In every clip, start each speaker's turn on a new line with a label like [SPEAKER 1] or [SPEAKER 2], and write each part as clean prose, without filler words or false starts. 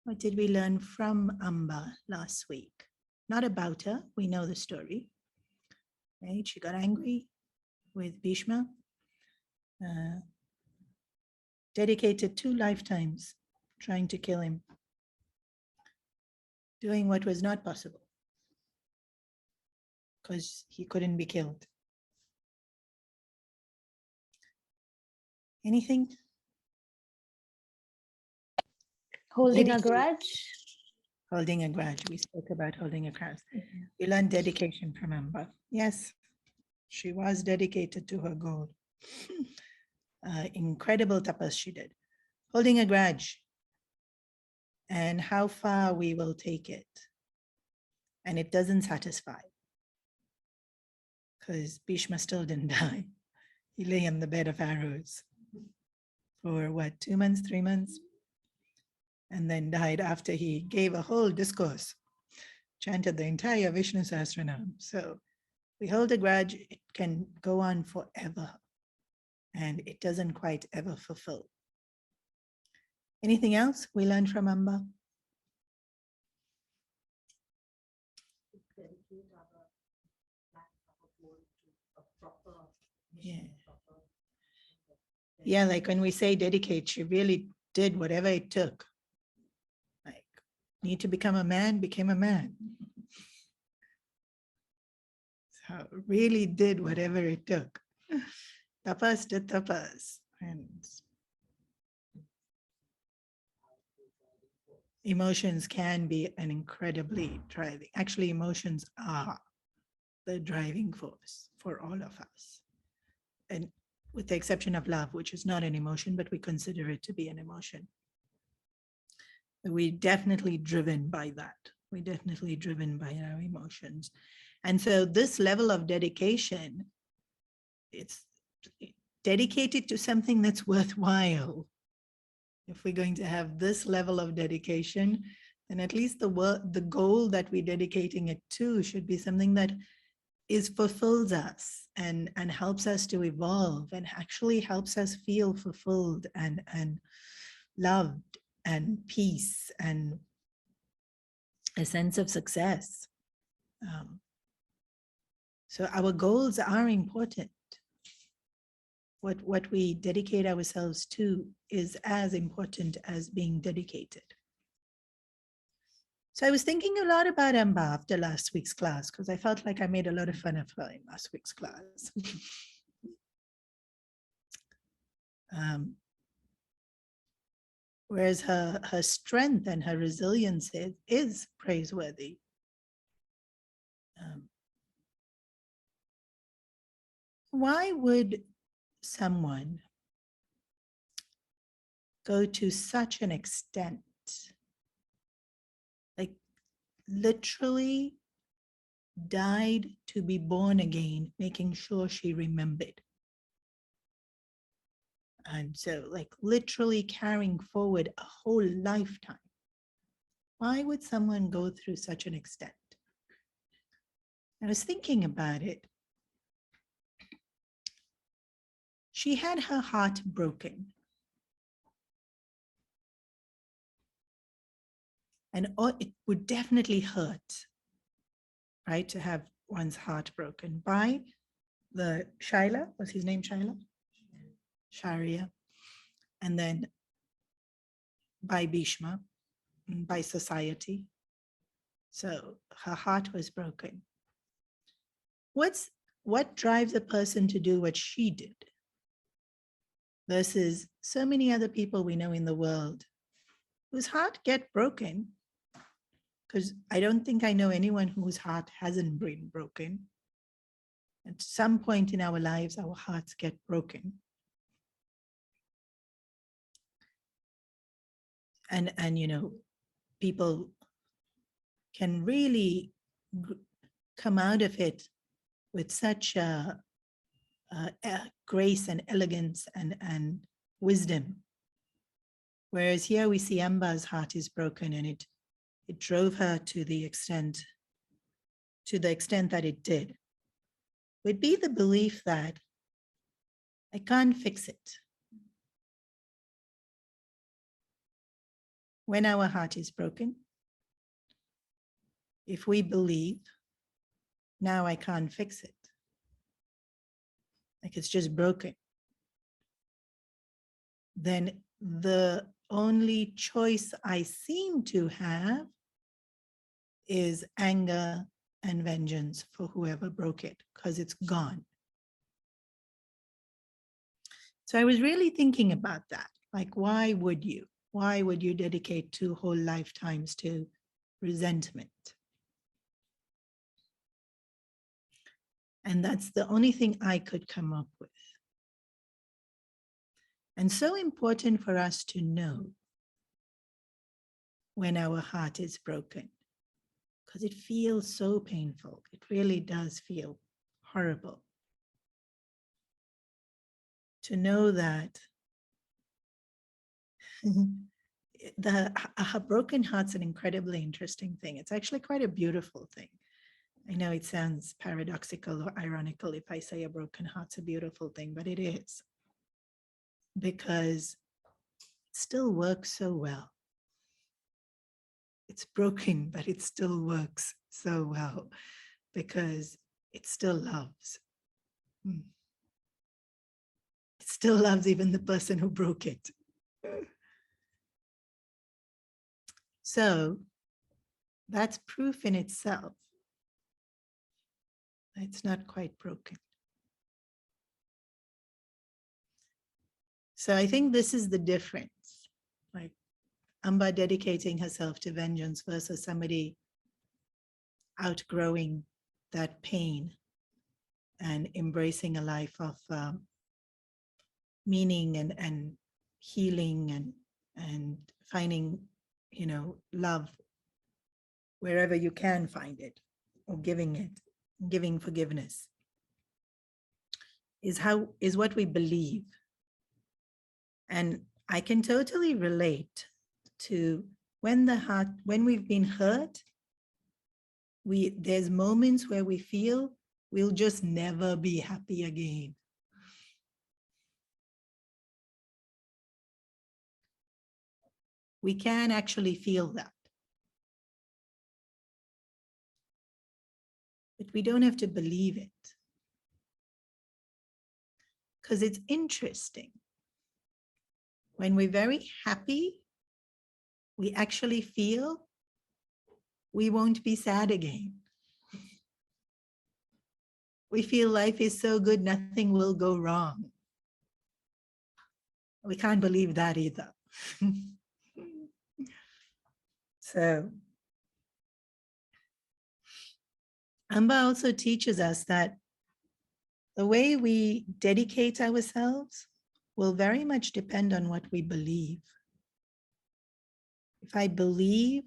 [SPEAKER 1] What did we learn from Amba last week? Not about her, we know the story. Right? She got angry with Bhishma, dedicated 2 lifetimes trying to kill him, doing what was not possible because he couldn't be killed. Anything?
[SPEAKER 2] Holding a grudge.
[SPEAKER 1] Holding a grudge. We spoke about holding a grudge. We learned dedication from Amba. Yes, she was dedicated to her goal. Incredible tapas she did. Holding a grudge and how far we will take it. And it doesn't satisfy because Bhishma still didn't die. He lay in the bed of arrows for what, 2 months, 3 months? And then died after he gave a whole discourse, chanted the entire Vishnu Sahasranam. So we hold a grudge, it can go on forever and it doesn't quite ever fulfill. Anything else we learned from Amba? Yeah. Yeah, like when we say dedicate, she really did whatever it took. Like, need to become a man, became a man. So really did whatever it took. Tapas did tapas. And emotions can be an incredibly driving, actually emotions are the driving force for all of us. And with the exception of love, which is not an emotion, but we consider it to be an emotion. We're definitely driven by that. We're definitely driven by our emotions. And so this level of dedication, it's dedicated to something that's worthwhile. If we're going to have this level of dedication, then at least the goal that we're dedicating it to should be something that fulfills us and helps us to evolve and actually helps us feel fulfilled and loved and peace and a sense of success. So our goals are important. What we dedicate ourselves to is as important as being dedicated. So I was thinking a lot about Amba after last week's class because I felt like I made a lot of fun of her in last week's class. Whereas her strength and her resilience is praiseworthy. Why would someone go to such an extent, like literally died to be born again, making sure she remembered? And so like literally carrying forward a whole lifetime. Why would someone go through such an extent? I was thinking about it. She had her heart broken. And it would definitely hurt, right, to have one's heart broken by the Shaila, was his name Shaila? Sharia. And then by Bhishma, by society. So her heart was broken. What drives a person to do what she did versus so many other people we know in the world whose heart get broken? Because I don't think I know anyone whose heart hasn't been broken. At some point in our lives, our hearts get broken. And you know, people can really come out of it with such a grace and elegance and wisdom. Whereas here we see Amba's heart is broken and it drove her to the extent that it did. Would be the belief that I can't fix it. when our heart is broken, if we believe, now I can't fix it, like it's just broken, then the only choice I seem to have is anger and vengeance for whoever broke it, because it's gone. So I was really thinking about that. Like, why would you? Why would you dedicate 2 whole lifetimes to resentment? And that's the only thing I could come up with. And so important for us to know when our heart is broken, because it feels so painful. It really does feel horrible. To know that a broken heart's an incredibly interesting thing. It's actually quite a beautiful thing. I know it sounds paradoxical or ironical if I say a broken heart's a beautiful thing, but it is. Because it still works so well. It's broken, but it still works so well because it still loves. It still loves even the person who broke it. So that's proof in itself. It's not quite broken. So I think this is the difference. Like Amba dedicating herself to vengeance versus somebody outgrowing that pain and embracing a life of meaning and healing and finding, love wherever you can find it, or giving forgiveness is what we believe. And I can totally relate to when we've been hurt, there's moments where we feel we'll just never be happy again. We can actually feel that. But we don't have to believe it. Because it's interesting. When we're very happy, we actually feel we won't be sad again. We feel life is so good, nothing will go wrong. We can't believe that either. So, Amba also teaches us that the way we dedicate ourselves will very much depend on what we believe. If I believe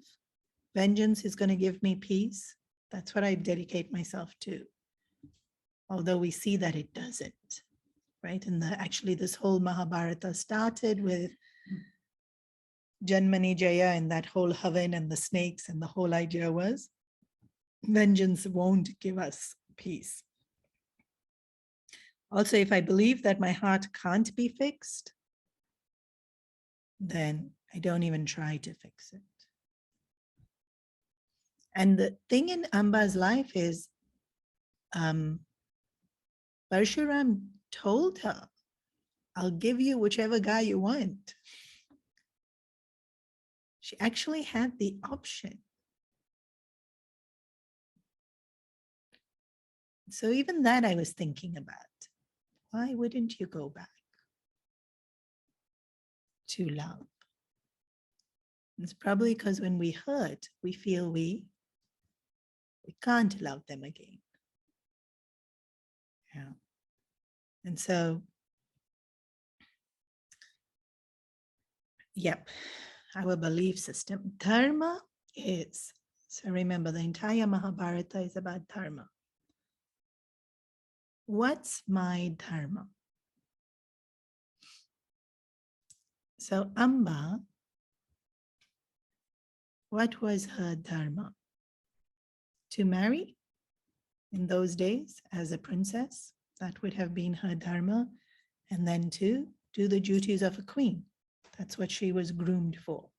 [SPEAKER 1] vengeance is going to give me peace, that's what I dedicate myself to. Although we see that it doesn't, right? And actually this whole Mahabharata started with Janmani Jaya and that whole Havan and the snakes, and the whole idea was vengeance won't give us peace. Also, if I believe that my heart can't be fixed, then I don't even try to fix it. And the thing in Amba's life is, Parshuram told her, I'll give you whichever guy you want. She actually had the option. So even that I was thinking about. Why wouldn't you go back to love? It's probably because when we hurt, we feel we can't love them again. Yeah. And so, yep, our belief system. Dharma is, so remember, the entire Mahabharata is about Dharma. What's my Dharma? So Amba, what was her Dharma? To marry in those days as a princess, that would have been her Dharma, and then to do the duties of a queen. That's what she was groomed for.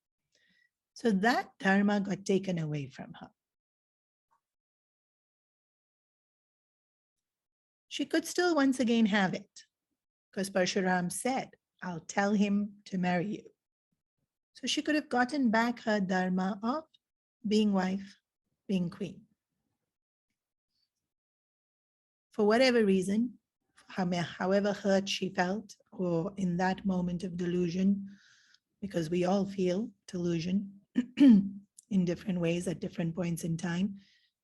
[SPEAKER 1] So that dharma got taken away from her. She could still once again have it because Parshuram said, I'll tell him to marry you. So she could have gotten back her dharma of being wife, being queen. For whatever reason, however hurt she felt, or in that moment of delusion, because we all feel delusion in different ways at different points in time,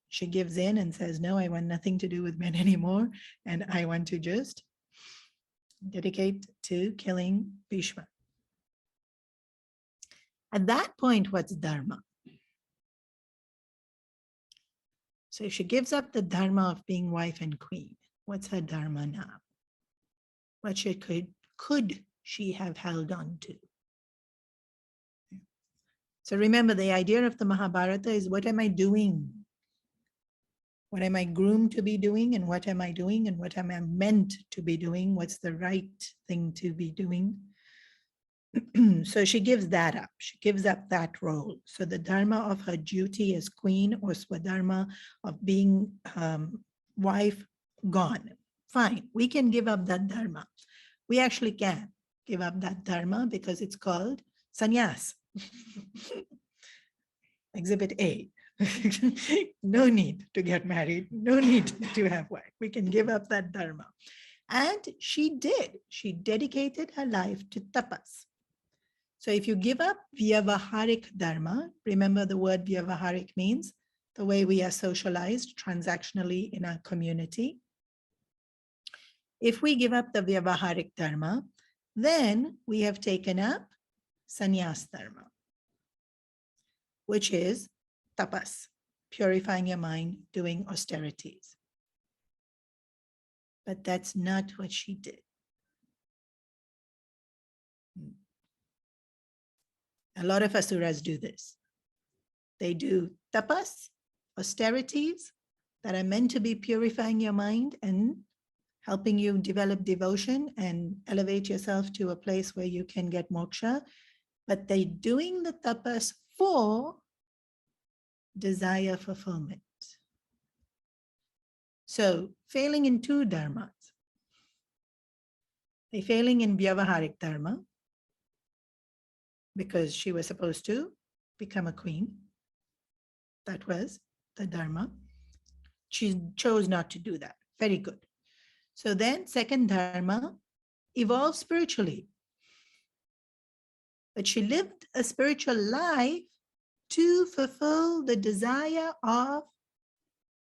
[SPEAKER 1] she gives in and says, no, I want nothing to do with men anymore. And I want to just dedicate to killing Bhishma. At that point, what's dharma? So if she gives up the dharma of being wife and queen, what's her dharma now? What could she have held on to? So remember, the idea of the Mahabharata is, what am I doing? What am I groomed to be doing, and what am I doing, and what am I meant to be doing? What's the right thing to be doing? So she gives that up. She gives up that role. So the dharma of her duty as queen, or swadharma of being wife, gone. Fine, we can give up that dharma. We actually can give up that dharma because it's called sannyas. Exhibit A. No need to get married. No need to have wife. We can give up that dharma. And she did. She dedicated her life to tapas. So if you give up vyavaharik dharma, remember the word vyavaharik means the way we are socialized transactionally in our community. If we give up the vyavaharik dharma, then we have taken up sannyas dharma, which is tapas, purifying your mind, doing austerities. But that's not what she did. A lot of asuras do this. They do tapas, austerities that are meant to be purifying your mind and helping you develop devotion and elevate yourself to a place where you can get moksha. But they're doing the tapas for desire fulfillment. So failing in two dharmas. They're failing in vyavaharik dharma because she was supposed to become a queen. That was the dharma. She chose not to do that. Very good. So then second dharma, evolved spiritually. But she lived a spiritual life to fulfill the desire of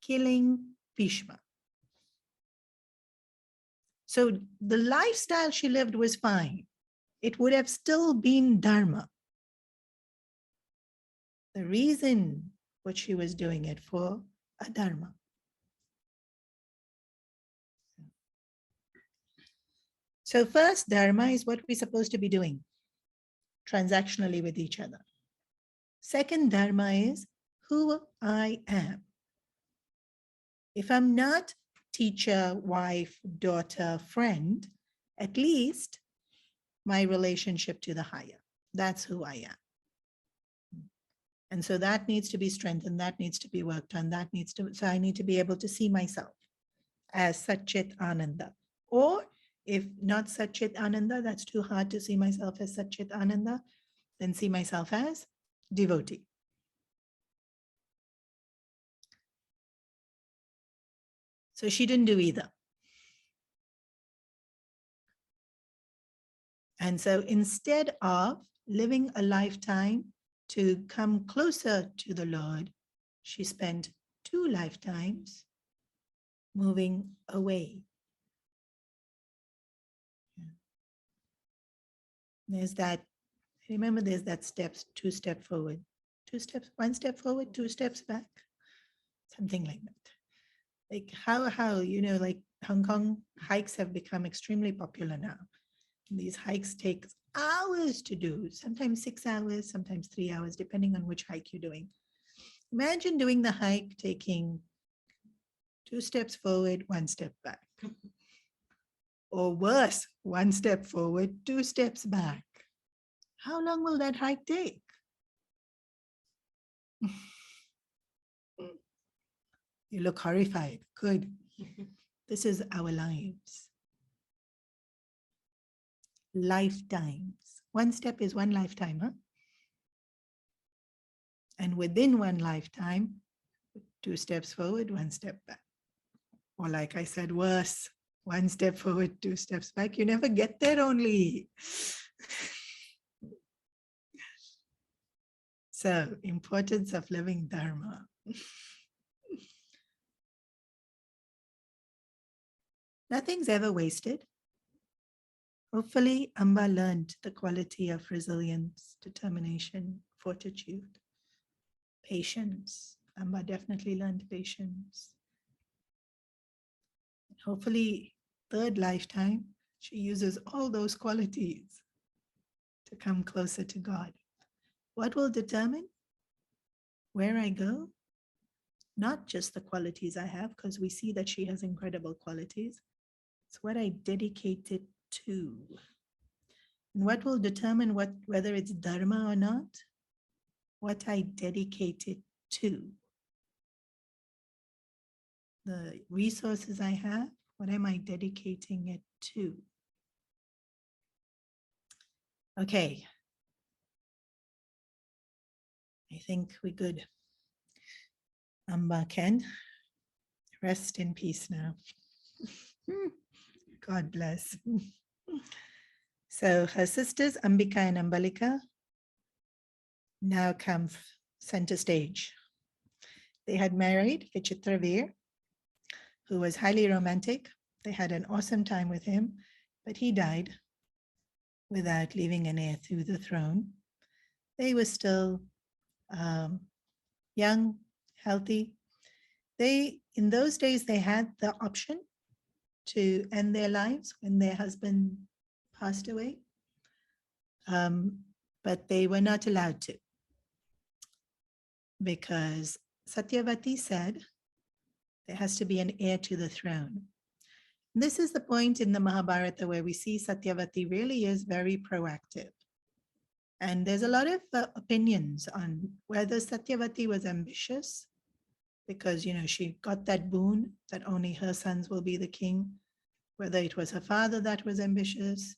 [SPEAKER 1] killing Bhishma. So the lifestyle she lived was fine. It would have still been dharma. The reason what she was doing it for, a dharma. So first dharma is what we're supposed to be doing transactionally with each other. Second dharma is who I am. If I'm not teacher, wife, daughter, friend, at least my relationship to the higher. That's who I am. And so that needs to be strengthened, that needs to be worked on, so I need to be able to see myself as Satchit Ananda. Or if not Satchit Ananda, that's too hard to see myself as Satchit Ananda, then see myself as devotee. So she didn't do either. And so instead of living a lifetime to come closer to the Lord, she spent 2 lifetimes moving away. There's that, remember there's that steps, 2 steps forward, 2 steps, 1 step forward, 2 steps back, something like that. Like how, you know, like Hong Kong hikes have become extremely popular now. These hikes take hours to do, sometimes 6 hours, sometimes 3 hours, depending on which hike you're doing. Imagine doing the hike, taking 2 steps forward, 1 step back. Or worse, 1 step forward, 2 steps back. How long will that hike take? You look horrified. Good. This is our lives. Lifetimes. One step is one lifetime, huh? And within one lifetime, 2 steps forward, 1 step back. Or like I said, worse, 1 step forward, 2 steps back. You never get there only. So, importance of living Dharma. Nothing's ever wasted. Hopefully, Amba learned the quality of resilience, determination, fortitude, patience. Amba definitely learned patience. Hopefully, 3rd lifetime, she uses all those qualities to come closer to God. What will determine where I go? Not just the qualities I have, because we see that she has incredible qualities. It's what I dedicate it to. And what will determine whether it's Dharma or not? What I dedicate it to. The resources I have, what am I dedicating it to? Okay. I think we're good. Amba can rest in peace now. God bless. So her sisters, Ambika and Ambalika, now come center stage. They had married Vichitravir, who was highly romantic. They had an awesome time with him, but he died without leaving an heir to the throne. They were still young, healthy. In those days, they had the option to end their lives when their husband passed away, but they were not allowed to, because Satyavati said there has to be an heir to the throne. This is the point in the Mahabharata where we see Satyavati really is very proactive. And there's a lot of opinions on whether Satyavati was ambitious because, she got that boon that only her sons will be the king, whether it was her father that was ambitious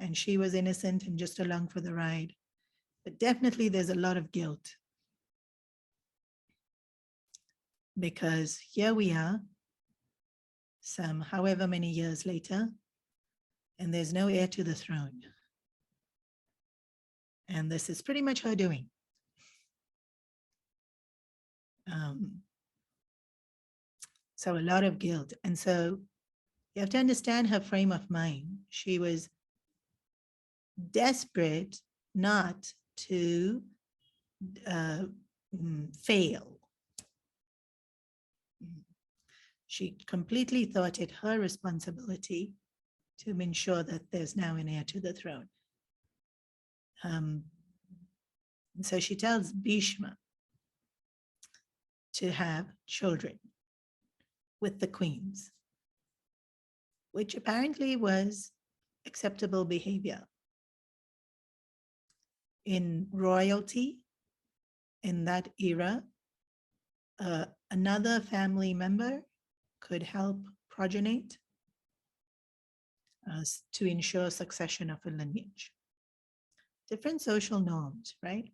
[SPEAKER 1] and she was innocent and just along for the ride. But definitely there's a lot of guilt, because here we are, some however many years later, and there's no heir to the throne. And this is pretty much her doing. So a lot of guilt. And so you have to understand her frame of mind. She was desperate not to fail. She completely thought it her responsibility to ensure that there's now an heir to the throne. And so she tells Bhishma to have children with the queens, which apparently was acceptable behavior. In royalty, in that era, another family member could help progenate to ensure succession of a lineage. Different social norms, right?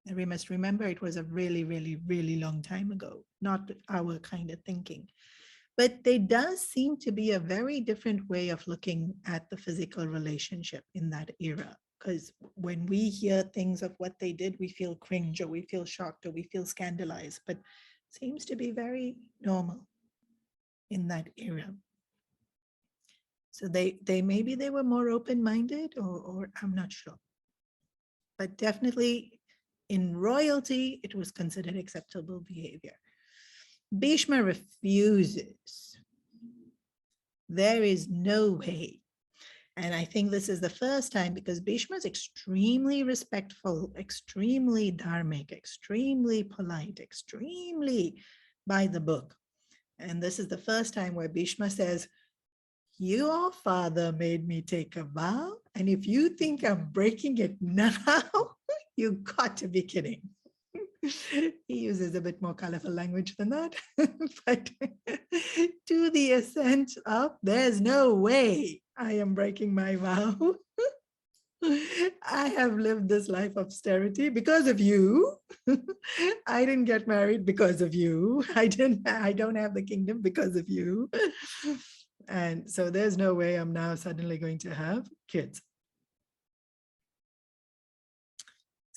[SPEAKER 1] And we must remember it was a really, really, really long time ago, not our kind of thinking. But there does seem to be a very different way of looking at the physical relationship in that era. Because when we hear things of what they did, we feel cringe or we feel shocked or we feel scandalized, but it seems to be very normal in that era. So maybe they were more open-minded, or I'm not sure. But definitely in royalty, it was considered acceptable behavior. Bhishma refuses. There is no way. And I think this is the first time, because Bhishma is extremely respectful, extremely dharmic, extremely polite, extremely by the book. And this is the first time where Bhishma says, your father made me take a vow, and if you think I'm breaking it now, you got to be kidding. He uses a bit more colorful language than that. But to the ascent of, there's no way I am breaking my vow. I have lived this life of austerity because of you. I didn't get married because of you. I don't have the kingdom because of you. And so there's no way I'm now suddenly going to have kids.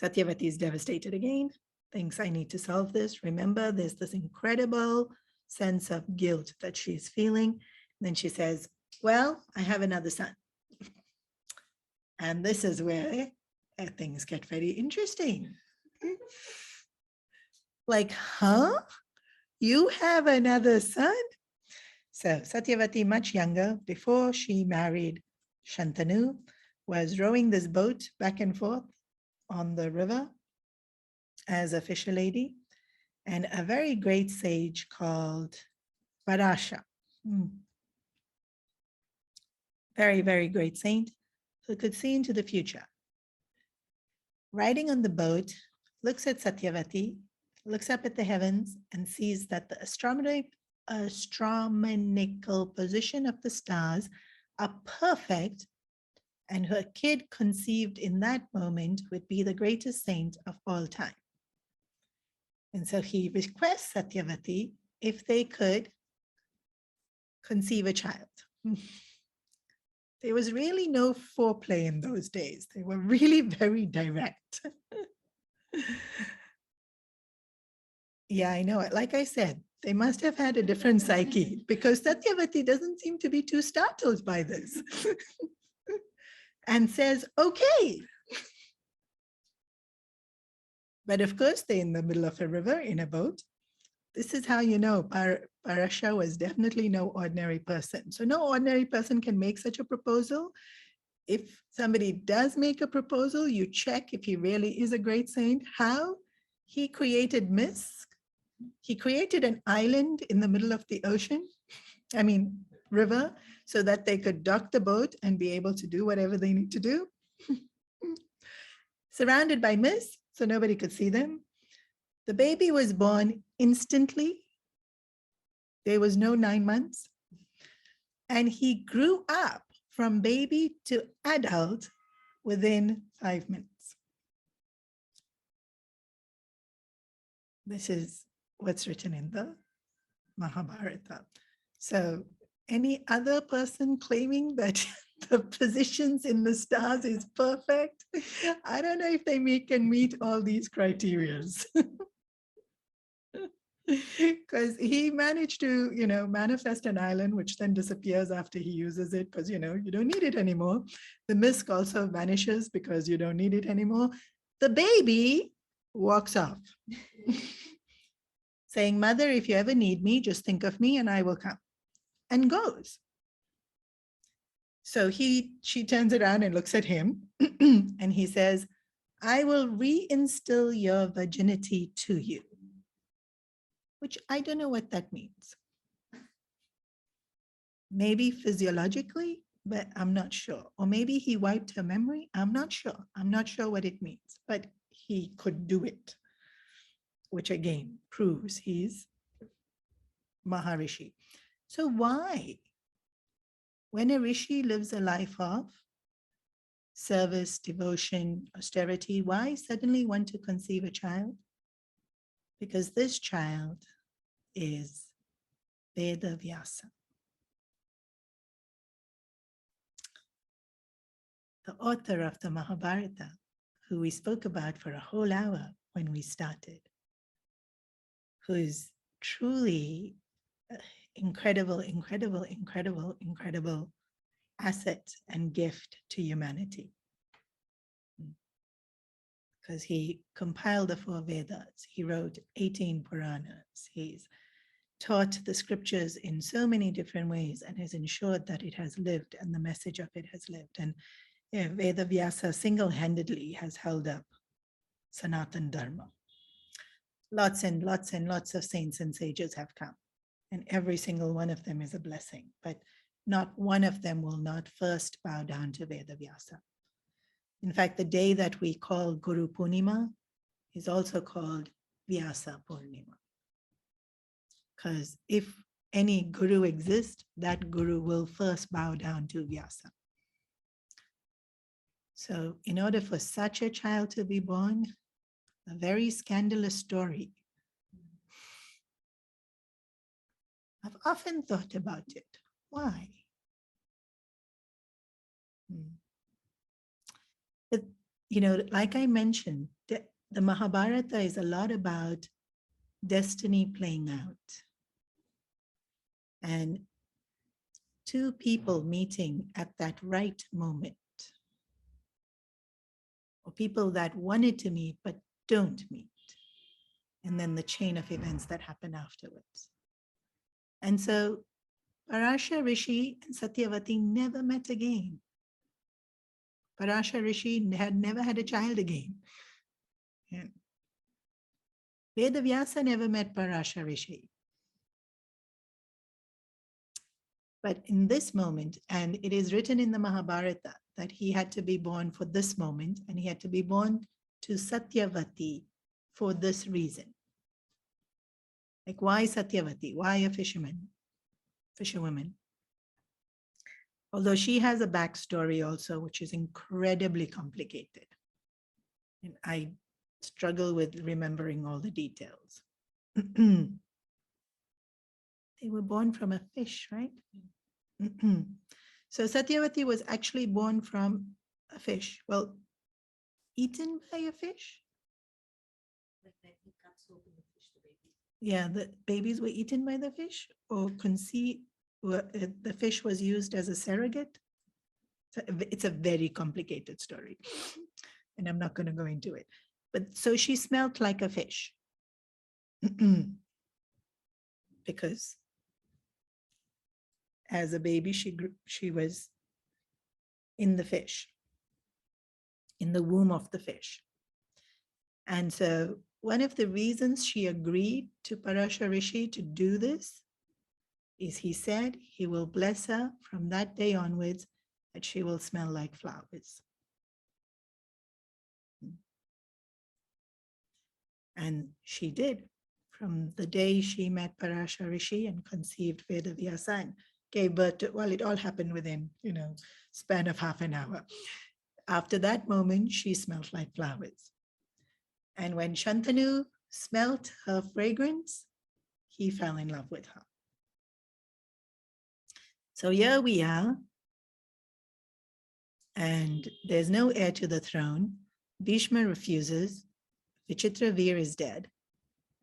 [SPEAKER 1] Satyavati is devastated again, thinks I need to solve this. Remember, there's this incredible sense of guilt that she's feeling. And then she says, well, I have another son. And this is where things get very interesting. Like, huh? You have another son? So Satyavati, much younger, before she married Shantanu, was rowing this boat back and forth on the river as a fisher lady, and a very great sage called Varasha, very, very great saint who could see into the future. Riding on the boat, looks at Satyavati, looks up at the heavens and sees that the astronomical position of the stars are perfect, and her kid conceived in that moment would be the greatest saint of all time. And so he requests Satyavati if they could conceive a child. There was really no foreplay in those days. They were really very direct. Yeah, I know it. Like I said, they must have had a different psyche, because Satyavati doesn't seem to be too startled by this and says, okay. But of course, they're in the middle of a river in a boat. This is how you know Parasha was definitely no ordinary person. So no ordinary person can make such a proposal. If somebody does make a proposal, you check if he really is a great saint. How? He created mist. He created an island in the middle of the ocean, river, so that they could dock the boat and be able to do whatever they need to do. Surrounded by mist, so nobody could see them. The baby was born instantly. There was no 9 months. And he grew up from baby to adult within 5 minutes. This is what's written in the Mahabharata. So any other person claiming that the positions in the stars is perfect, I don't know if they can meet all these criterias. Because he managed to, manifest an island, which then disappears after he uses it, because, you don't need it anymore. The mist also vanishes because you don't need it anymore. The baby walks off, saying, mother, if you ever need me, just think of me and I will come, and goes. So she turns around and looks at him and he says, I will reinstill your virginity to you, which I don't know what that means. Maybe physiologically, but I'm not sure. Or maybe he wiped her memory. I'm not sure. I'm not sure what it means, but he could do it, which again proves he's Maharishi. So why, when a rishi lives a life of service, devotion, austerity, why suddenly want to conceive a child? Because this child is Veda Vyasa. The author of the Mahabharata, who we spoke about for a whole hour when we started, who is truly incredible, incredible, incredible, incredible asset and gift to humanity. Because he compiled the 4 Vedas, he wrote 18 Puranas, he's taught the scriptures in so many different ways and has ensured that it has lived and the message of it has lived. And Veda Vyasa single-handedly has held up Sanatan Dharma. Lots and lots and lots of saints and sages have come, and every single one of them is a blessing, but not one of them will not first bow down to Veda Vyasa. In fact, the day that we call Guru Purnima is also called Vyasa Purnima. Because if any guru exists, that guru will first bow down to Vyasa. So in order for such a child to be born, a very scandalous story. I've often thought about it. Why? But, like I mentioned, the Mahabharata is a lot about destiny playing out. And two people meeting at that right moment, or people that wanted to meet but don't meet, and then the chain of events that happen afterwards. And so Parasha Rishi and Satyavati never met again. Parasha Rishi had never had a child again. And Vedavyasa never met Parasha Rishi. But in this moment, and it is written in the Mahabharata that he had to be born for this moment, and he had to be born to Satyavati for this reason. Like, why Satyavati? Why a fisherwoman? Although she has a backstory also, which is incredibly complicated. And I struggle with remembering all the details. They were born from a fish, right? So Satyavati was actually born from a fish. Well, eaten by a fish? Yeah, the babies were eaten by the fish, or conceived, the fish was used as a surrogate. It's a very complicated story, and I'm not going to go into it. But so she smelled like a fish because as a baby, she was in the fish, in the womb of the fish. And so one of the reasons she agreed to Parasha Rishi to do this is he said he will bless her from that day onwards, that she will smell like flowers. And she did. From the day she met Parasha Rishi and conceived Vedavyasa and gave birth to, well, it all happened within, span of half an hour. After that moment, she smelled like flowers. And when Shantanu smelt her fragrance, he fell in love with her. So here we are, and there's no heir to the throne. Bhishma refuses. Vichitravir is dead.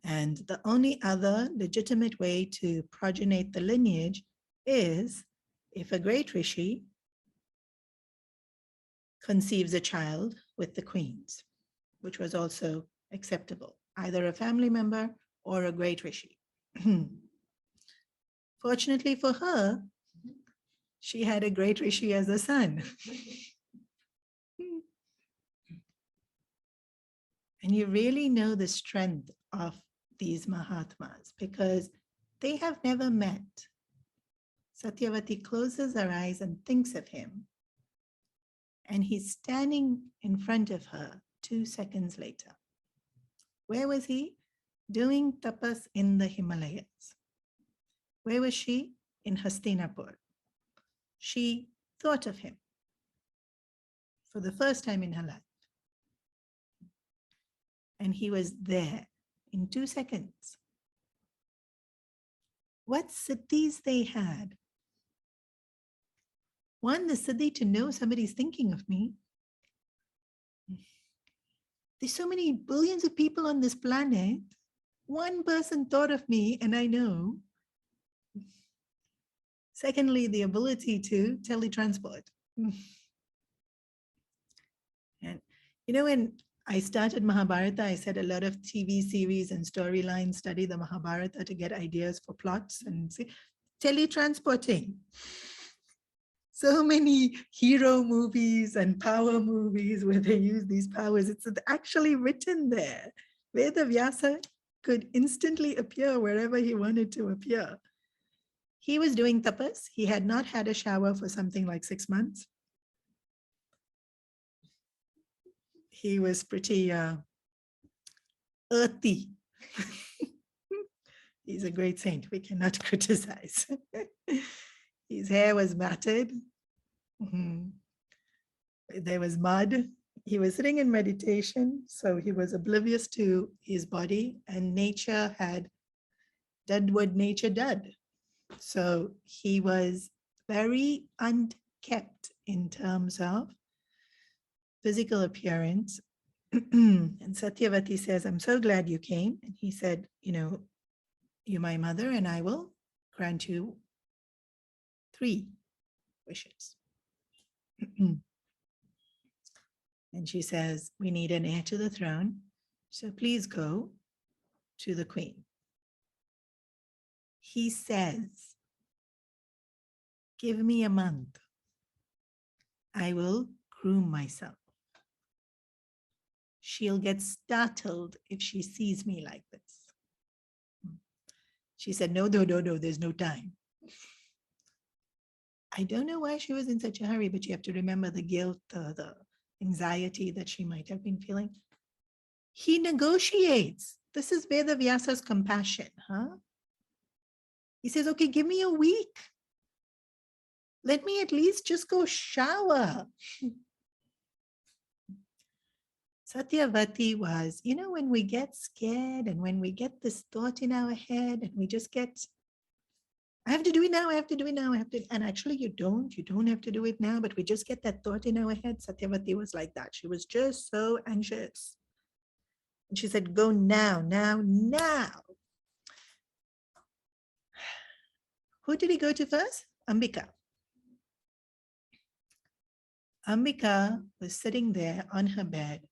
[SPEAKER 1] And the only other legitimate way to progenate the lineage is if a great rishi conceives a child with the queens, which was also acceptable, either a family member or a great rishi. Fortunately for her, she had a great rishi as a son. And you really know the strength of these Mahatmas because they have never met. Satyavati closes her eyes and thinks of him, and he's standing in front of her 2 seconds later. Where was he? Doing tapas in the Himalayas. Where was she? In Hastinapur. She thought of him for the first time in her life. And he was there in 2 seconds. What siddhis they had. One, the siddhi to know somebody's thinking of me. There's so many billions of people on this planet. One person thought of me and I know. Secondly, the ability to teletransport. And when I started Mahabharata, I said a lot of TV series and storylines study the Mahabharata to get ideas for plots and see teletransporting. So many hero movies and power movies where they use these powers. It's actually written there. Vedavyasa could instantly appear wherever he wanted to appear. He was doing tapas. He had not had a shower for something like 6 months. He was pretty earthy He's a great saint. We cannot criticize. His hair was matted. Mhm. There was mud. He was sitting in meditation, so he was oblivious to his body, and nature had done what nature did. So he was very unkept in terms of physical appearance. And Satyavati says, I'm so glad you came. And he said, you're my mother, and I will grant you 3 wishes. And she says, we need an heir to the throne. So please go to the queen. He says, give me a month. I will groom myself. She'll get startled if she sees me like this. She said, no, there's no time. I don't know why she was in such a hurry, but you have to remember the guilt, the anxiety that she might have been feeling. He negotiates. This is Veda Vyasa's compassion, huh? He says, okay, give me a week. Let me at least just go shower. Satyavati was, when we get scared and when we get this thought in our head and we just get, I have to do it now, I have to do it now, I have to, and actually you don't have to do it now, but we just get that thought in our head. Satyavati was like that. She was just so anxious. And she said, go now. Who did he go to first? Ambika. Ambika was sitting there on her bed,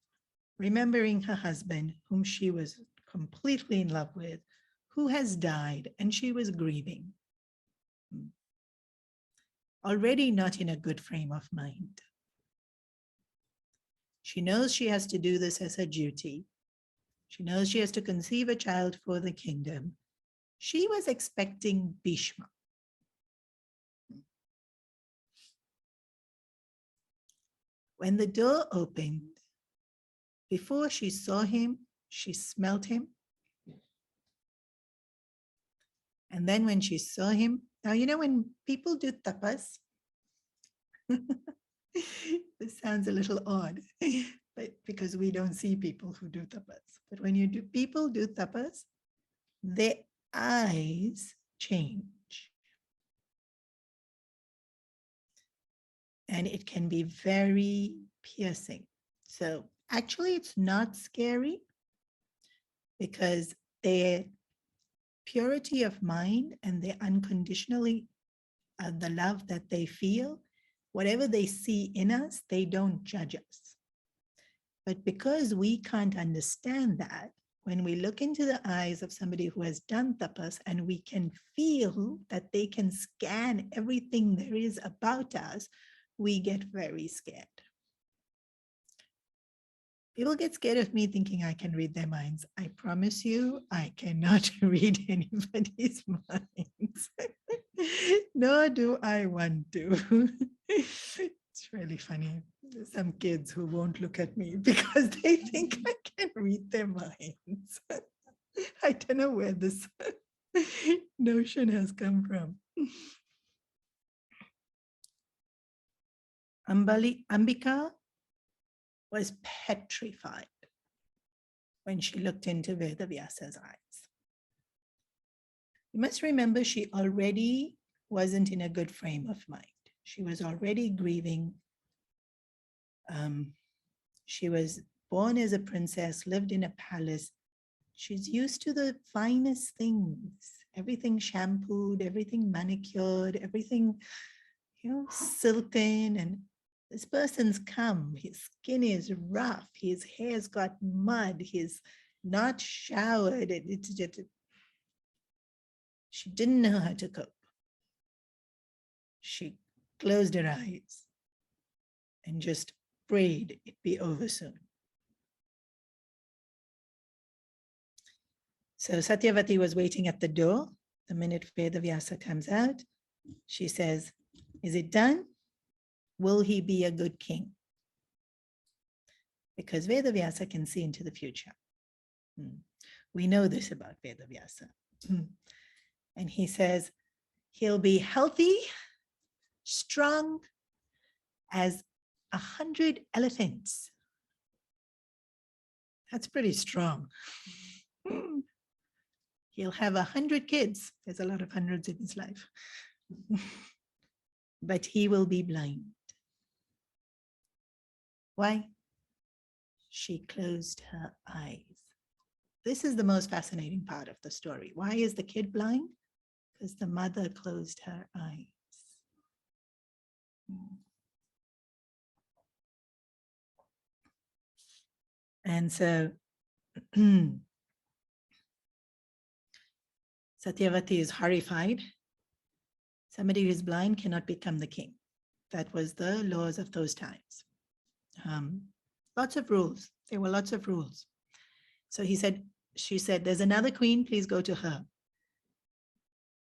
[SPEAKER 1] remembering her husband, whom she was completely in love with, who has died, and she was grieving. Already not in a good frame of mind. She knows she has to do this as her duty. She knows she has to conceive a child for the kingdom. She was expecting Bhishma. When the door opened, before she saw him, she smelled him. And then when she saw him, now, when people do tapas, this sounds a little odd, but because we don't see people who do tapas. But when people do tapas, their eyes change. And it can be very piercing. So actually, it's not scary because their purity of mind and their unconditionally, the love that they feel, whatever they see in us, they don't judge us. But because we can't understand that, when we look into the eyes of somebody who has done tapas and we can feel that they can scan everything there is about us, we get very scared. People get scared of me thinking I can read their minds. I promise you, I cannot read anybody's minds. Nor do I want to. It's really funny. There's some kids who won't look at me because they think I can read their minds. I don't know where this notion has come from. Ambika was petrified when she looked into Veda Vyasa's eyes. You must remember she already wasn't in a good frame of mind. She was already grieving. She was born as a princess, lived in a palace. She's used to the finest things, everything shampooed, everything manicured, everything, silken. And this person's come, his skin is rough, his hair's got mud, he's not showered. She didn't know how to cope. She closed her eyes and just prayed it'd be over soon. So Satyavati was waiting at the door. The minute Veda Vyasa comes out, she says, is it done? Will he be a good king? Because Veda Vyasa can see into the future. We know this about Vedavyasa. And he says, he'll be healthy, strong as 100 elephants. That's pretty strong. He'll have 100 kids. There's a lot of hundreds in his life. But he will be blind. Why? She closed her eyes. This is the most fascinating part of the story. Why is the kid blind? Because the mother closed her eyes. And so Satyavati is horrified. Somebody who is blind cannot become the king. That was the laws of those times. Lots of rules. There were lots of rules. So she said, there's another queen, please go to her.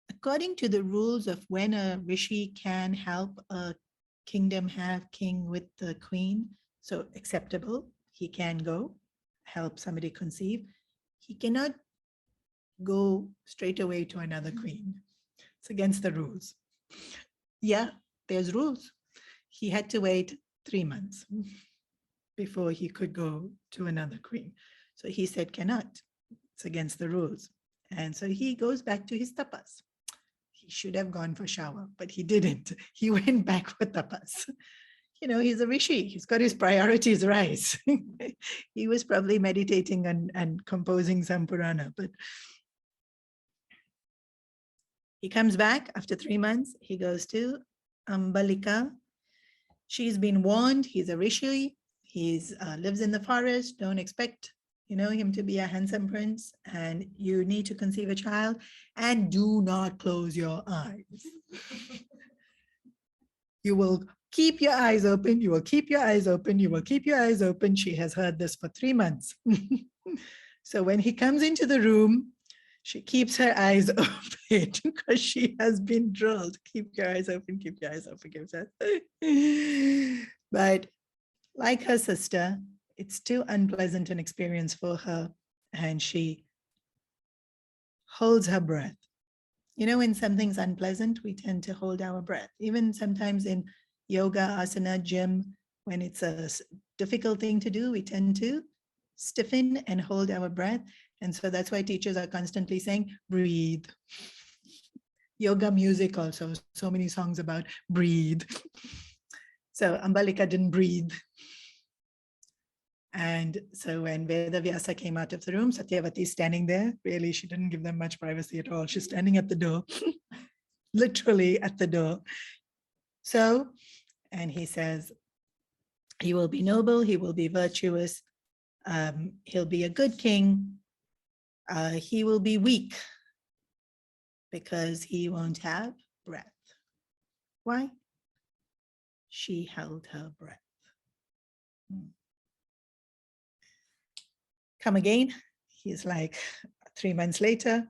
[SPEAKER 1] According to the rules of when a rishi can help a kingdom have king with the queen, so acceptable, he can go help somebody conceive. He cannot go straight away to another queen. It's against the rules. Yeah, there's rules. He had to wait 3 months before he could go to another queen. So he said, cannot. It's against the rules. And so he goes back to his tapas. He should have gone for shower, but he didn't. He went back for tapas. You know, he's a rishi. He's got his priorities right. He was probably meditating and composing some Purana, but he comes back after 3 months. He goes to Ambalika. She's been warned. He's a rishi. He's lives in the forest. Don't expect, him to be a handsome prince. And you need to conceive a child. And do not close your eyes. You will keep your eyes open. You will keep your eyes open. You will keep your eyes open. She has heard this for 3 months. So when he comes into the room, she keeps her eyes open because she has been drilled. Keep your eyes open, keep your eyes open, keep your eyes open. But like her sister, it's too unpleasant an experience for her. And she holds her breath. When something's unpleasant, we tend to hold our breath. Even sometimes in yoga, asana, gym, when it's a difficult thing to do, we tend to stiffen and hold our breath. And so that's why teachers are constantly saying, breathe. Yoga music also, so many songs about breathe. So Ambalika didn't breathe. And so when Vedavyasa came out of the room, Satyavati is standing there. Really, she didn't give them much privacy at all. She's standing at the door, literally at the door. So, and he says, he will be noble, he will be virtuous, he'll be a good king, he will be weak because he won't have breath. Why? She held her breath. Come again. He's like 3 months later.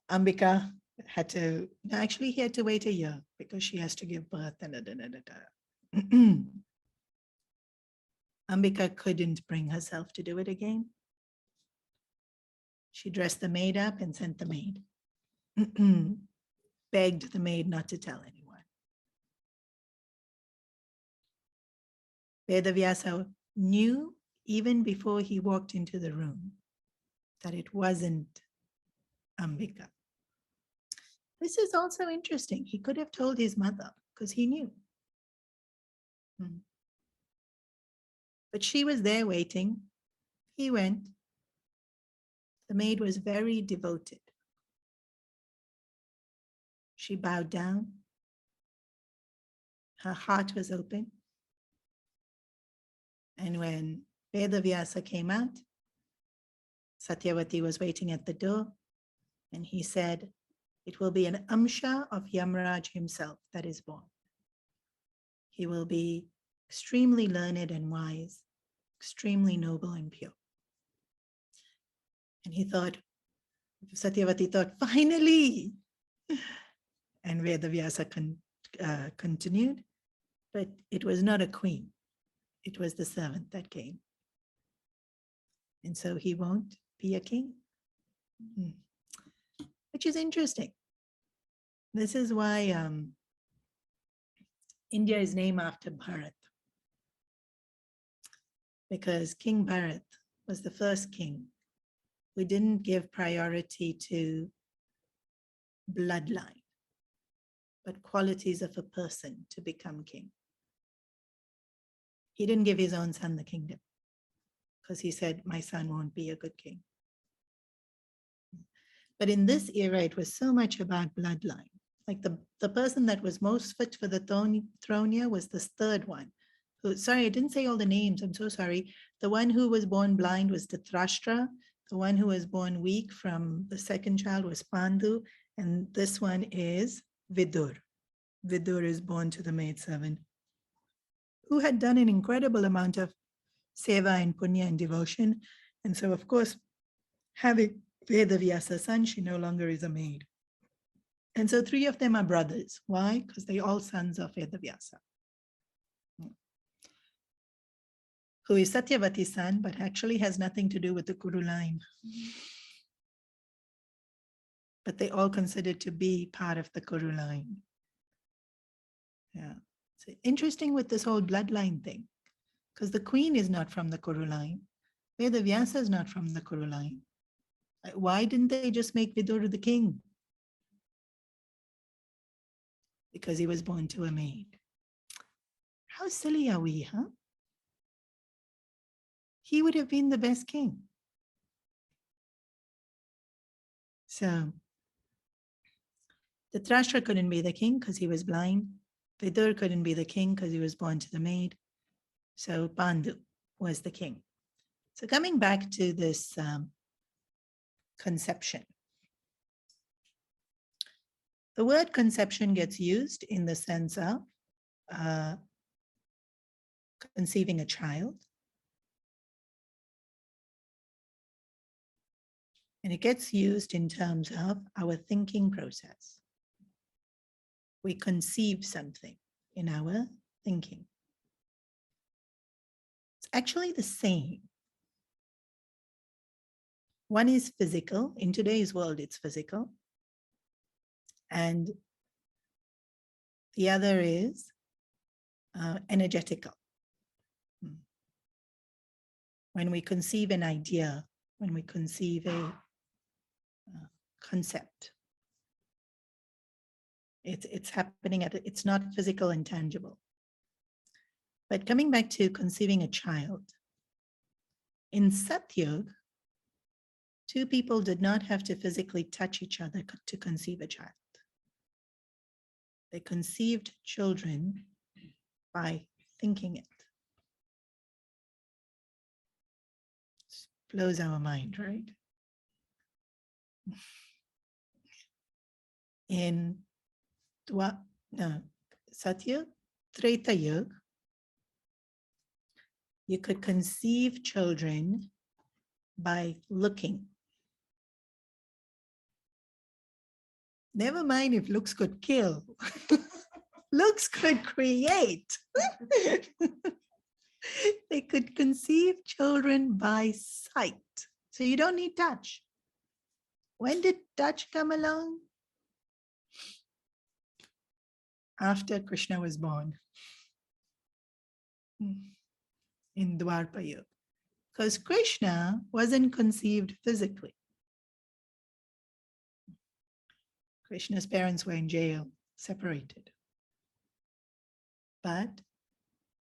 [SPEAKER 1] Ambika had to, actually he had to wait a year because she has to give birth. Ambika couldn't bring herself to do it again. She dressed the maid up and sent the maid. Begged the maid not to tell anyone. Vedavyasa knew even before he walked into the room that it wasn't Ambika. This is also interesting. He could have told his mother because he knew. But she was there waiting. He went. The maid was very devoted. She bowed down. Her heart was open. And when Vedavyasa came out, Satyavati was waiting at the door, and he said, it will be an Amsha of Yamraj himself that is born. He will be extremely learned and wise, extremely noble and pure. And he thought, Satyavati thought, finally. And Vedavyasa continued, but it was not a queen. It was the servant that came. And so he won't be a king. Which is interesting. This is why India is named after Bharat, because King Bharat was the first king who didn't give priority to bloodline, but qualities of a person to become king. He didn't give his own son the kingdom because he said, my son won't be a good king. But in this era, it was so much about bloodline. Like the person that was most fit for the throne here was this third one. Who, sorry, I didn't say all the names. I'm so sorry. The one who was born blind was Dhritrashtra. The one who was born weak from the second child was Pandu. And this one is Vidur. Vidur is born to the maidservant, who had done an incredible amount of seva and punya and devotion. And so, of course, having Vedavyasa's son, she no longer is a maid. And so 3 of them are brothers. Why? Because they're all sons of Vedavyasa, who is Satyavati's son, but actually has nothing to do with the Kuru line. But they all considered to be part of the Kuru line. Yeah. So interesting with this whole bloodline thing, because the queen is not from the Kuru line. Vedavyasa is not from the Kuru line. Why didn't they just make Vidur the king? Because he was born to a maid. How silly are we, huh? He would have been the best king. So Dhritrashtra couldn't be the king because he was blind. Vidur couldn't be the king because he was born to the maid. So Pandu was the king. So coming back to this conception. The word conception gets used in the sense of conceiving a child. And it gets used in terms of our thinking process. We conceive something in our thinking. It's actually the same. One is physical. In today's world, it's physical. And the other is energetical. When we conceive an idea, when we conceive a concept, it's happening it's not physical and tangible. But coming back to conceiving a child, in Satyug, 2 people did not have to physically touch each other to conceive a child. They conceived children by thinking it. Blows our mind, right? In Satya, Treta Yuga, you could conceive children by looking. Never mind if looks could kill. Looks could create. They could conceive children by sight. So you don't need touch. When did touch come along? After Krishna was born in Dwarpa Yuga. Because Krishna wasn't conceived physically. Krishna's parents were in jail, separated. But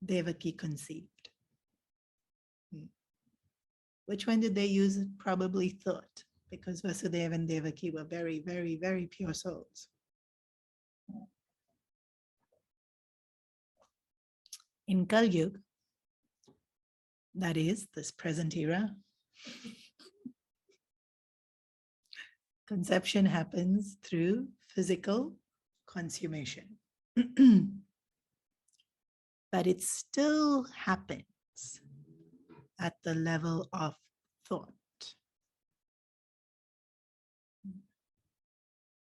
[SPEAKER 1] Devaki conceived. Which one did they use? Probably thought, because Vasudeva and Devaki were very, very, very pure souls. In Kali Yuga, that is, this present era, conception happens through physical consummation. But it still happens at the level of thought.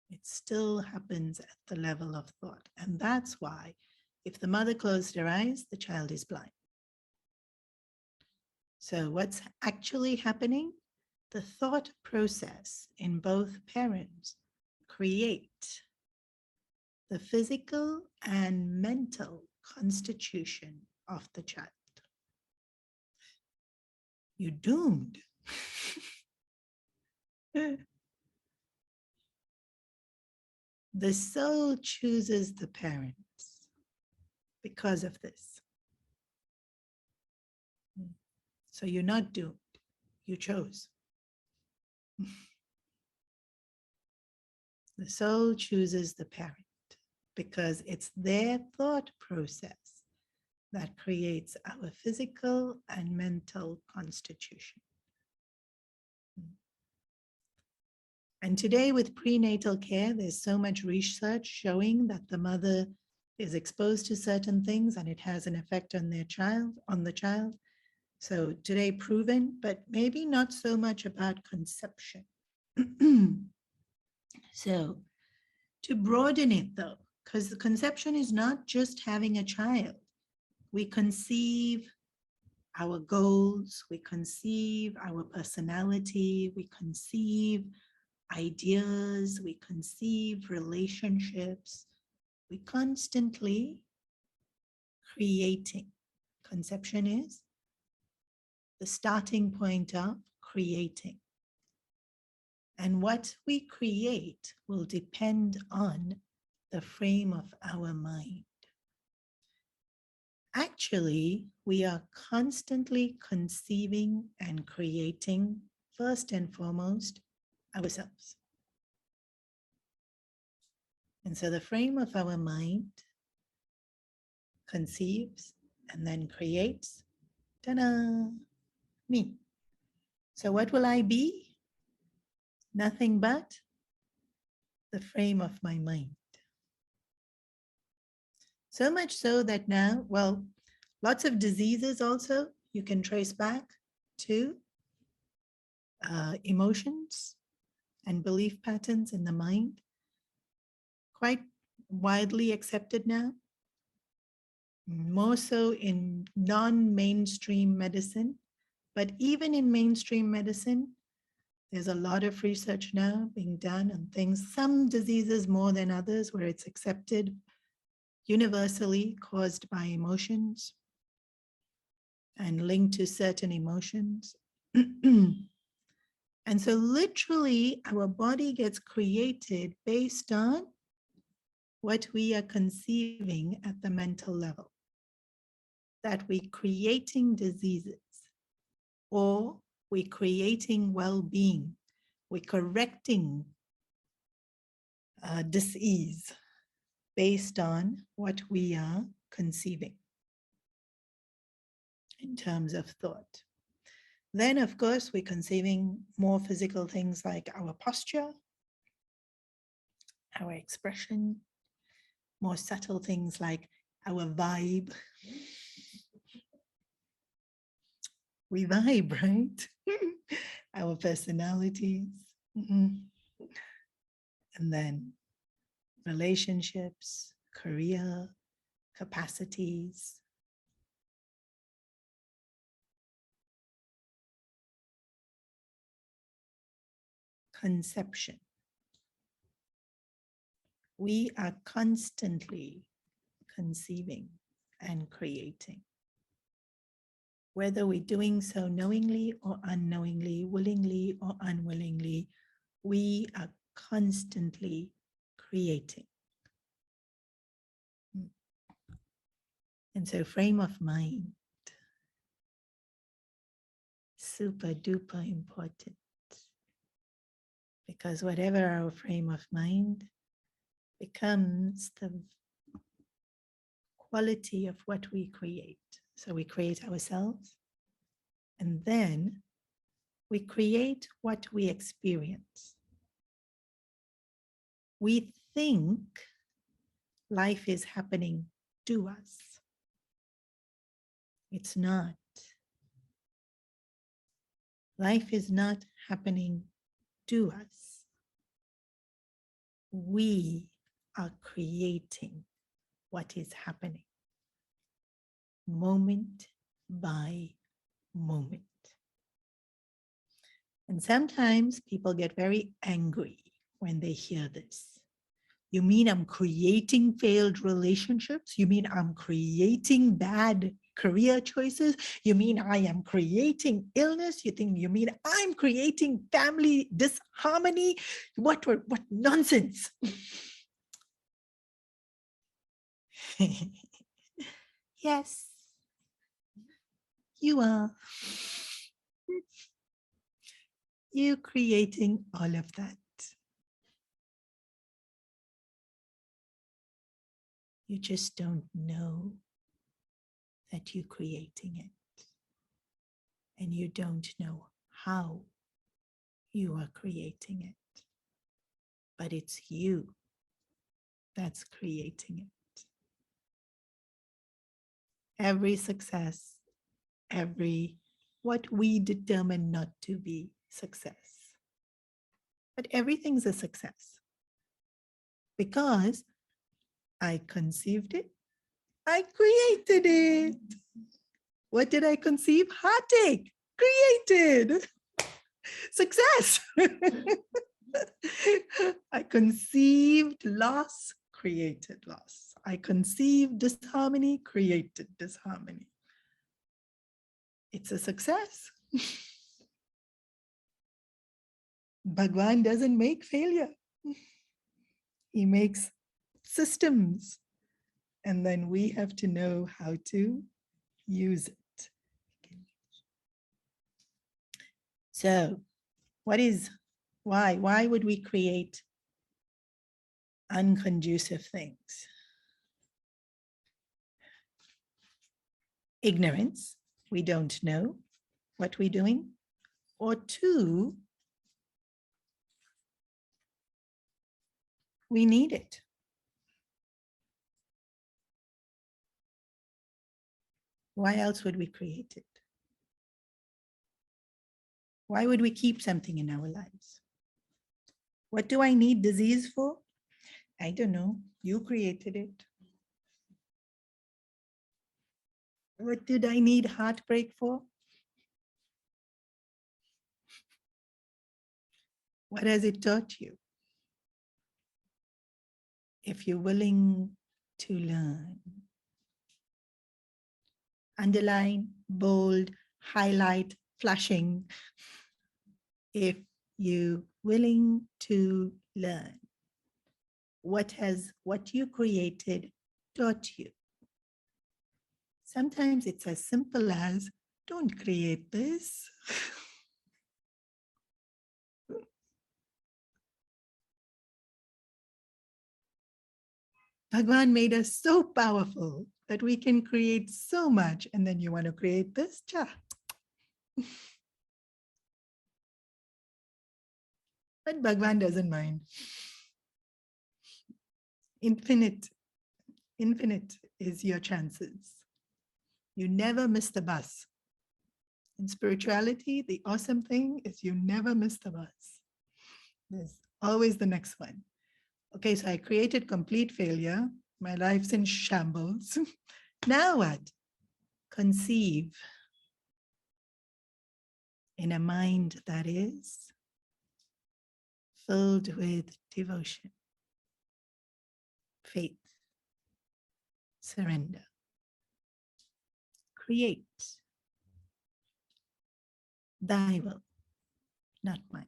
[SPEAKER 1] It still happens at the level of thought. And that's why if the mother closed her eyes, the child is blind. So what's actually happening? the thought process in both parents create the physical and mental constitution of the child. You're doomed. The soul chooses the parents because of this. So you're not doomed. You chose. The soul chooses the parent because it's their thought process that creates our physical and mental constitution. And today with prenatal care, there's so much research showing that the mother is exposed to certain things and it has an effect on their child, on the child. So today proven, but maybe not so much about conception. So to broaden it though, because the conception is not just having a child. We conceive our goals, we conceive our personality, we conceive ideas, we conceive relationships. We constantly creating. Conception is the starting point of creating. And what we create will depend on the frame of our mind. Actually, we are constantly conceiving and creating, first and foremost, ourselves. And so the frame of our mind conceives and then creates, ta-da, me. So what will I be? Nothing but the frame of my mind. So much so that now, well, lots of diseases also you can trace back to emotions and belief patterns in the mind, quite widely accepted now, more so in non-mainstream medicine, but even in mainstream medicine, there's a lot of research now being done on things, some diseases more than others, where it's accepted universally caused by emotions and linked to certain emotions. And so literally our body gets created based on what we are conceiving at the mental level, that we're creating diseases or we're creating well-being, we're correcting dis-ease based on what we are conceiving in terms of thought. Then, of course, we're conceiving more physical things like our posture, our expression, more subtle things like our vibe. We vibe, right? Our personalities. And then relationships, career, capacities. Conception. We are constantly conceiving and creating. Whether we're doing so knowingly or unknowingly, willingly or unwillingly, we are constantly creating. And so frame of mind, super duper important. Because whatever our frame of mind becomes the quality of what we create. So we create ourselves, and then we create what we experience. We think life is happening to us. It's not. Life is not happening to us. We are creating what is happening moment by moment. And sometimes people get very angry when they hear this. You mean I'm creating failed relationships? You mean I'm creating bad career choices? You mean I am creating illness? You mean I'm creating family disharmony? What nonsense? Yes, you are. You creating all of that. You just don't know that you're creating it. And you don't know how you are creating it. But it's you that's creating it. Every success, every what we determine not to be success. But everything's a success because I conceived it, I created it. What did I conceive? Heartache, created. Success. I conceived loss, created loss. I conceived disharmony, created disharmony. It's a success. Bhagwan doesn't make failure. He makes systems. And then we have to know how to use it. So why would we create unconducive things? Ignorance, we don't know what we're doing. Or two, we need it. Why else would we create it? Why would we keep something in our lives? What do I need disease for? I don't know. You created it. What did I need heartbreak for? What has it taught you? If you're willing to learn, underline, bold, highlight, flashing. If you're willing to learn, what you created taught you? Sometimes it's as simple as, don't create this. Bhagwan made us so powerful that we can create so much, and then you want to create this? Cha. But Bhagwan doesn't mind. Infinite is your chances. You never miss the bus. In spirituality, the awesome thing is you never miss the bus. There's always the next one. Okay, so I created complete failure. My life's in shambles. Now what? Conceive in a mind that is filled with devotion, faith, surrender. Create. Thy will, not mine.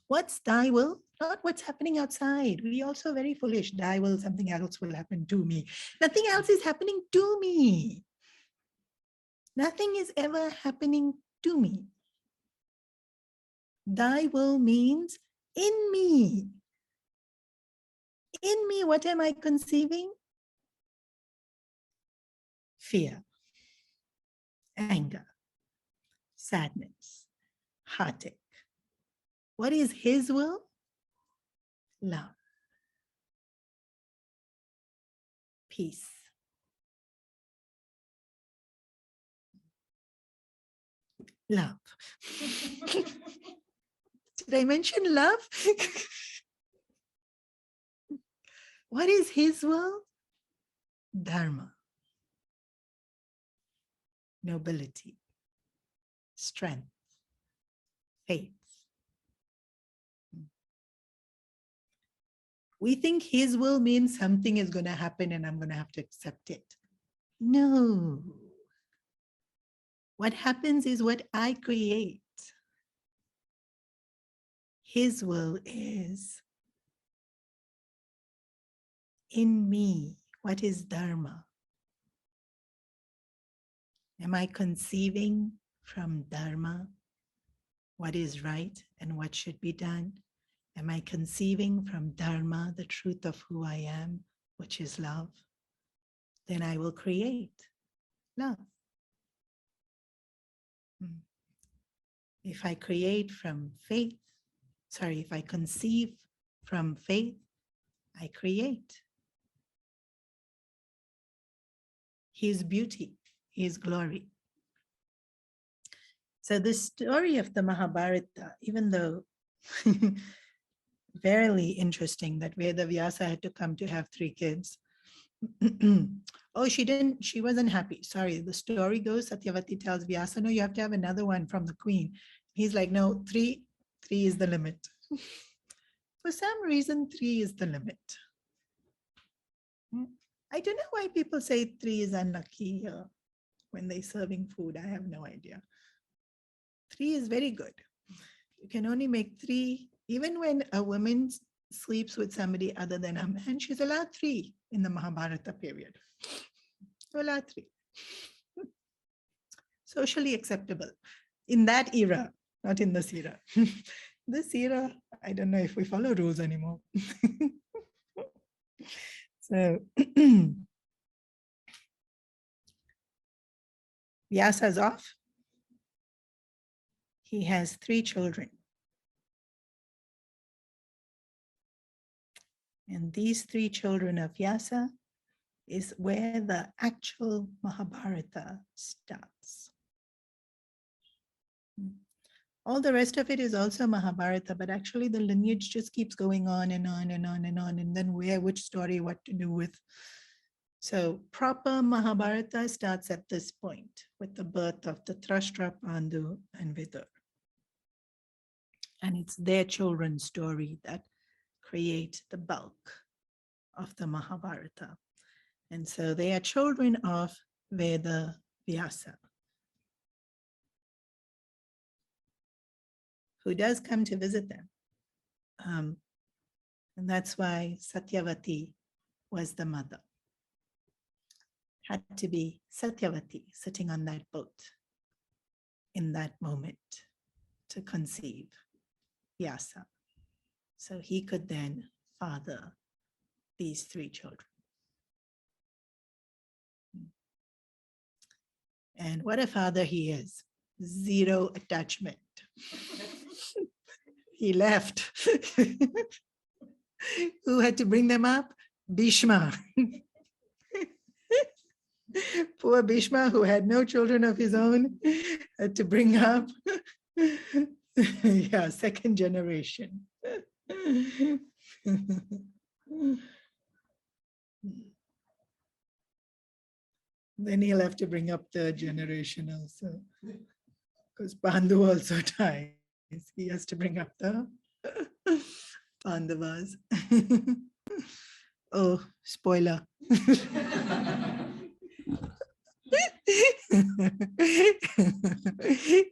[SPEAKER 1] What's thy will? Not what's happening outside. We also very foolish. Thy will, something else will happen to me. Nothing else is happening to me. Nothing is ever happening to me. Thy will means in me. In me, what am I conceiving? Fear, anger, sadness, heartache. What is his will? Love, peace. Love. Did I mention love? What is his will? Dharma, nobility, strength, faith, We think his will means something is going to happen and I'm going to have to accept it. No. What happens is what I create. His will is in me. What is Dharma? Am I conceiving from Dharma what is right and what should be done? Am I conceiving from Dharma the truth of who I am, which is love? Then I will create love. If I create from faith, if I conceive from faith, I create His beauty, His glory. So the story of the Mahabharata, even though very interesting that Vedavyasa had to come to have 3 kids. Oh, she wasn't happy. Sorry, the story goes, Satyavati tells Vyasa, no, you have to have another one from the queen. He's like, no, three is the limit. For some reason, 3 is the limit. I don't know why people say 3 is unlucky when they're serving food. I have no idea. 3 is very good. You can only make 3, even when a woman sleeps with somebody other than a man, she's allowed 3 in the Mahabharata period. You're allowed 3. Socially acceptable in that era, not in this era. This era, I don't know if we follow rules anymore. So Vyasa's off. He has 3 children. And these 3 children of Vyasa is where the actual Mahabharata starts. All the rest of it is also Mahabharata, but actually the lineage just keeps going on and on and on and on, and then which story, what to do with. So proper Mahabharata starts at this point with the birth of the Dhritrashtra, Pandu and Vidur. And it's their children's story that create the bulk of the Mahabharata. And so they are children of Veda Vyasa, who does come to visit them. And that's why Satyavati was the mother. Had to be Satyavati sitting on that boat in that moment to conceive Vyasa. So he could then father these 3 children. And what a father he is. 0 attachment. He left. Who had to bring them up? Bhishma. Poor Bhishma, who had no children of his own, had to bring up, 2nd generation. Then he'll have to bring up 3rd generation also, because Pandu also dies. He has to bring up the Pandavas. Oh, spoiler.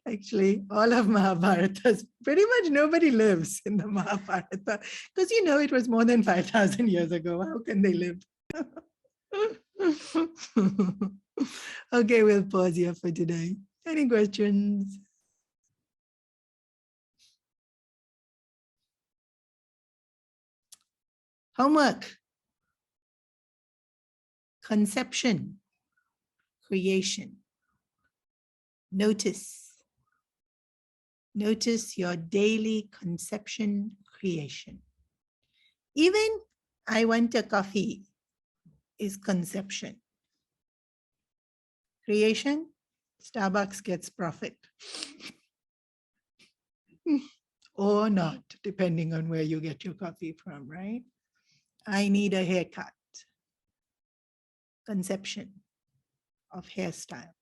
[SPEAKER 1] Actually, all of Mahabharata, pretty much nobody lives in the Mahabharata, because it was more than 5,000 years ago. How can they live? Okay, we'll pause here for today. Any questions? Homework. Conception. Creation. Notice. Notice your daily conception, creation. Even I want a coffee is conception. Creation, Starbucks gets profit. Or not, depending on where you get your coffee from, right? I need a haircut. Conception of hairstyle.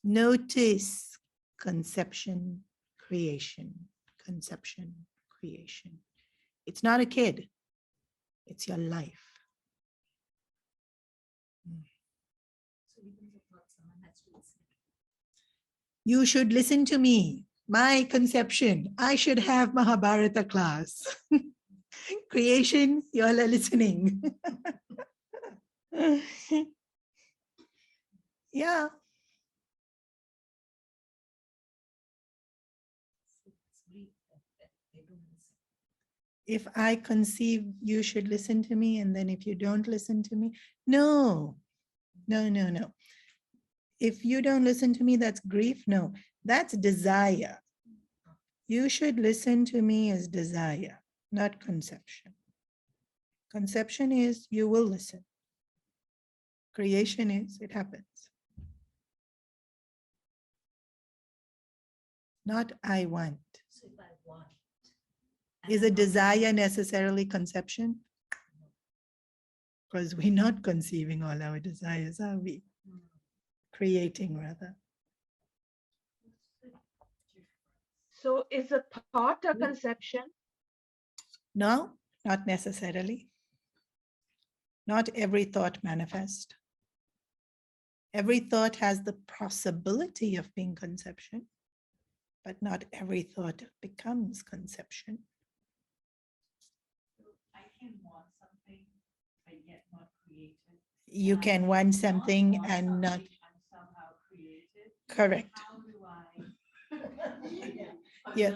[SPEAKER 1] Notice conception, creation, conception, creation. It's not a kid. It's your life. You should listen to me. My conception. I should have Mahabharata class. Creation, you all are listening. Yeah. If I conceive, you should listen to me, and then if you don't listen to me, no. If you don't listen to me, that's grief. No, that's desire. You should listen to me as desire, not conception. Conception is you will listen. Creation is it happens. Not I want.
[SPEAKER 3] So if I want.
[SPEAKER 1] Is a desire necessarily conception? Because we're not conceiving all our desires, are we? Creating rather.
[SPEAKER 4] So is a thought a conception?
[SPEAKER 1] No, not necessarily. Not every thought manifests. Every thought has the possibility of being conception, but not every thought becomes conception.
[SPEAKER 3] I can want something, but yet not create it.
[SPEAKER 1] You can want something and not.
[SPEAKER 3] Somehow create it.
[SPEAKER 1] Correct.
[SPEAKER 3] How do I?
[SPEAKER 1] Yeah.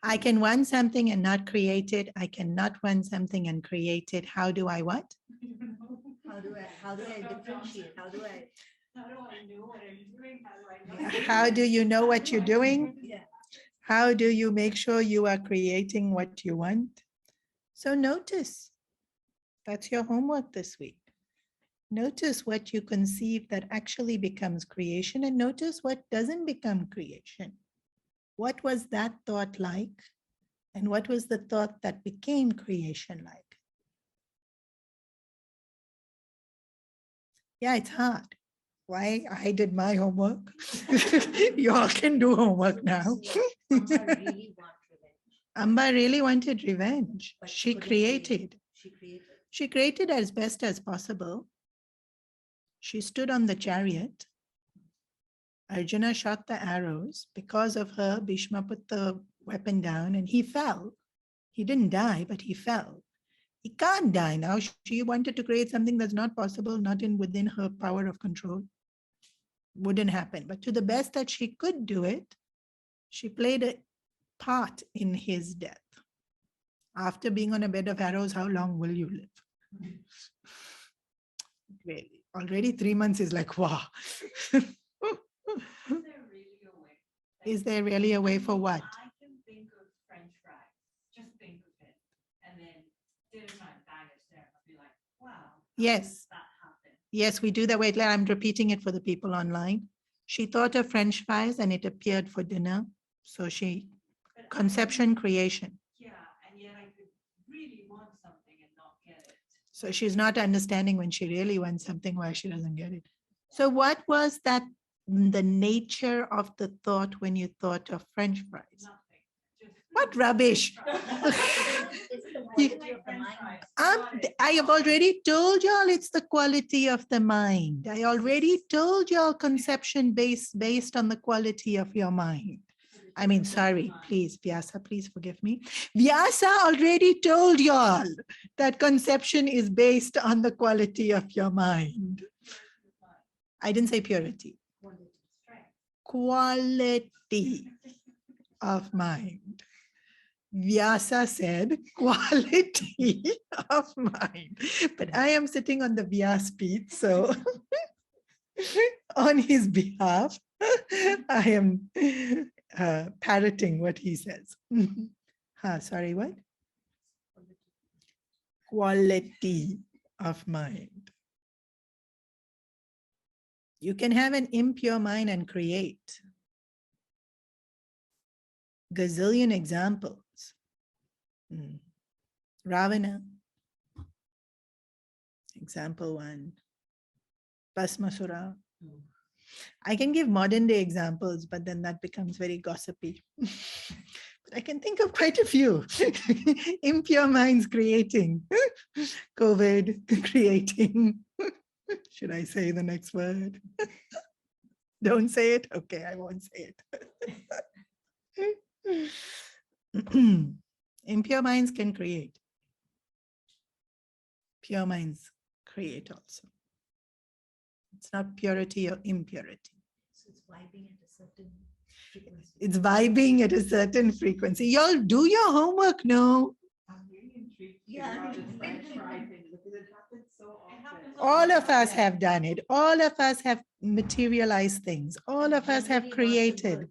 [SPEAKER 1] I can want something and not create it. I cannot want something and create it. How do I what?
[SPEAKER 3] How do I differentiate? How do I know what I'm doing? How do I know?
[SPEAKER 1] How do you know what you're doing?
[SPEAKER 3] Yeah.
[SPEAKER 1] How do you make sure you are creating what you want? So notice. That's your homework this week. Notice what you conceive that actually becomes creation, and notice what doesn't become creation. What was that thought like? And what was the thought that became creation like? Yeah, it's hard. Why? I did my homework. You all can do homework now. Amba really wanted revenge.
[SPEAKER 3] But
[SPEAKER 1] She
[SPEAKER 3] couldn't
[SPEAKER 1] created.
[SPEAKER 3] She created.
[SPEAKER 1] She created as best as possible. She stood on the chariot. Arjuna shot the arrows. Because of her, Bhishma put the weapon down and he fell. He didn't die, but he fell. He can't die now. She wanted to create something that's not possible, not within her power of control. Wouldn't happen. But to the best that she could do it, she played a part in his death. After being on a bed of arrows, how long will you live? Really, already 3 months is like, wow. Is there really a way for what?
[SPEAKER 3] I can think of French fries. Just think of it. And then dinner time, bang, it's there. I'll be like, wow. how
[SPEAKER 1] Yes.
[SPEAKER 3] does that happen?
[SPEAKER 1] Yes, we do that. Wait, I'm repeating it for the people online. She thought of French fries and it appeared for dinner. So she,
[SPEAKER 3] But
[SPEAKER 1] conception, creation.
[SPEAKER 3] Yeah, and yet I could really want something and not get it.
[SPEAKER 1] So she's not understanding when she really wants something, why she doesn't get it. So what was that, the nature of the thought when you thought of French fries?
[SPEAKER 3] Nothing. Just
[SPEAKER 1] What rubbish.
[SPEAKER 3] It's the quality of the mind.
[SPEAKER 1] I have already told y'all it's the quality of the mind. I already told y'all conception based on the quality of your mind. I mean, sorry, please, Vyasa, please forgive me. Vyasa already told y'all that conception is based on the quality of your mind. I didn't say purity. Quality of mind. Vyasa said quality of mind. But I am sitting on the Vyas seat, so on his behalf, I am parroting what he says. Sorry, what? Quality of mind. You can have an impure mind and create. Gazillion examples. Ravana. Example 1. Bhasmasura. I can give modern day examples, but then that becomes very gossipy. I can think of quite a few. Impure minds creating. COVID creating. Should I say the next word? Don't say it? Okay, I won't say it. Impure minds can create. Pure minds create also. It's not purity or impurity.
[SPEAKER 5] So it's vibing at a certain frequency.
[SPEAKER 1] It's vibing at a certain frequency. Y'all do your homework, no?
[SPEAKER 3] I'm really intrigued.
[SPEAKER 5] Yeah,
[SPEAKER 3] about
[SPEAKER 5] I
[SPEAKER 3] this
[SPEAKER 5] mean,
[SPEAKER 3] French fry thing because it happens so often.
[SPEAKER 1] All of us have done it. All of us have materialized things. All of us have
[SPEAKER 5] Generally not the
[SPEAKER 1] created.
[SPEAKER 5] good.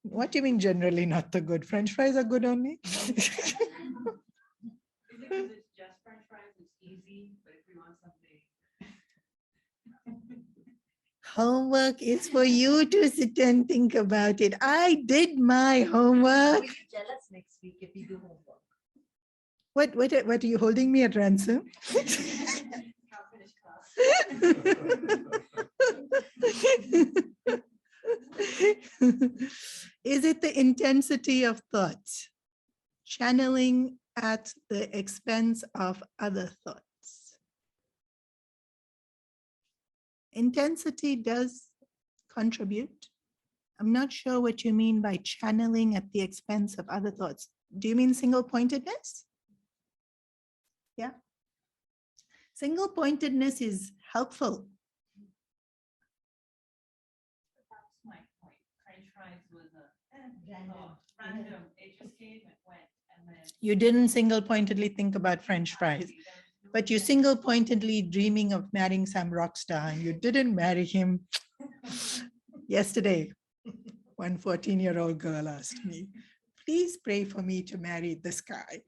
[SPEAKER 1] What do you mean generally not the good? French fries are good only?
[SPEAKER 3] Is it because it's just French fries? It's easy, but if we want something.
[SPEAKER 1] Homework is for you to sit and think about it. I did my homework.
[SPEAKER 5] Will you tell us next week if you do homework?
[SPEAKER 1] What are you holding me at ransom?
[SPEAKER 3] Can't finish class.
[SPEAKER 1] Is it the intensity of thoughts? Channeling at the expense of other thoughts. Intensity does contribute. I'm not sure what you mean by channeling at the expense of other thoughts. Do you mean single-pointedness? Yeah. Single-pointedness is helpful.
[SPEAKER 3] That's my point. French fries was a
[SPEAKER 5] Random.
[SPEAKER 3] random. It just came and went, and then.
[SPEAKER 1] You didn't single-pointedly think about French fries, but you single-pointedly dreaming of marrying some rock star and you didn't marry him. Yesterday, one 14-year-old girl asked me, please pray for me to marry this guy.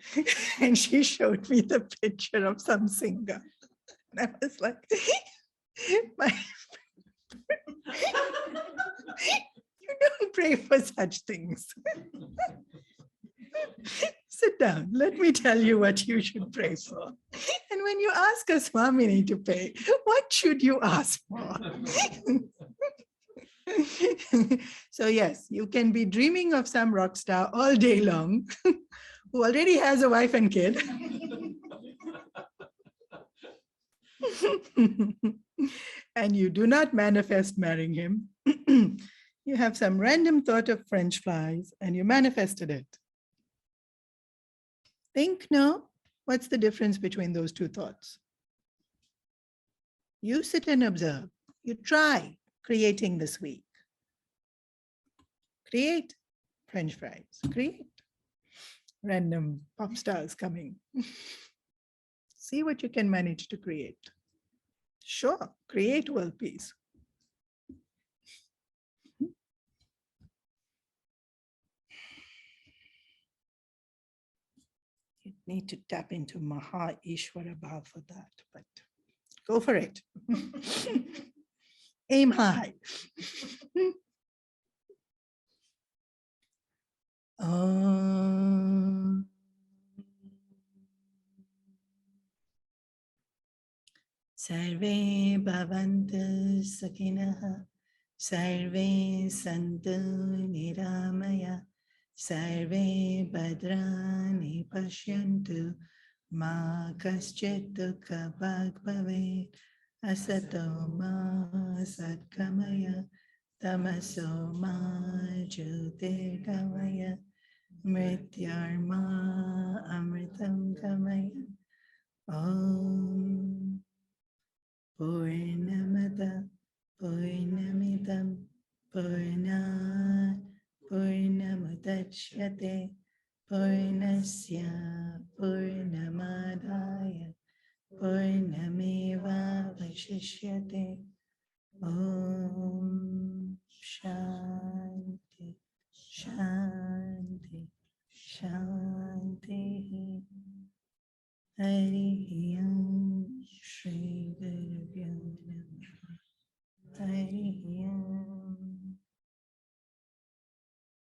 [SPEAKER 1] And she showed me the picture of some singer. And I was like, my you don't pray for such things. Sit down. Let me tell you what you should pray for. And when you ask a Swamini to pay, what should you ask for? So yes, you can be dreaming of some rock star all day long who already has a wife and kid. And you do not manifest marrying him. You have some random thought of French fries and you manifested it. Think, no? What's the difference between those two thoughts? You sit and observe. You try creating this week. Create French fries. Create random pop stars coming. See what you can manage to create. Sure, create world peace. You need to tap into Maha Ishvara Bhav for that, but go for it. Aim high. Om. Sarve bhavantu sakinaha, sarve santu niramaya, sarve bhadrani pashyantu, ma kaschit dukkha bhag bhavet, asato ma satkamaya, tamaso ma jyotirgamaya, mrityarma amritam gamaya. Om Purnamada Purnamidam Purnat Purnamudachyate Purnasya Purnamadaya Purnameva Vashishyate. Om Shanti Shanti Shanti. Hari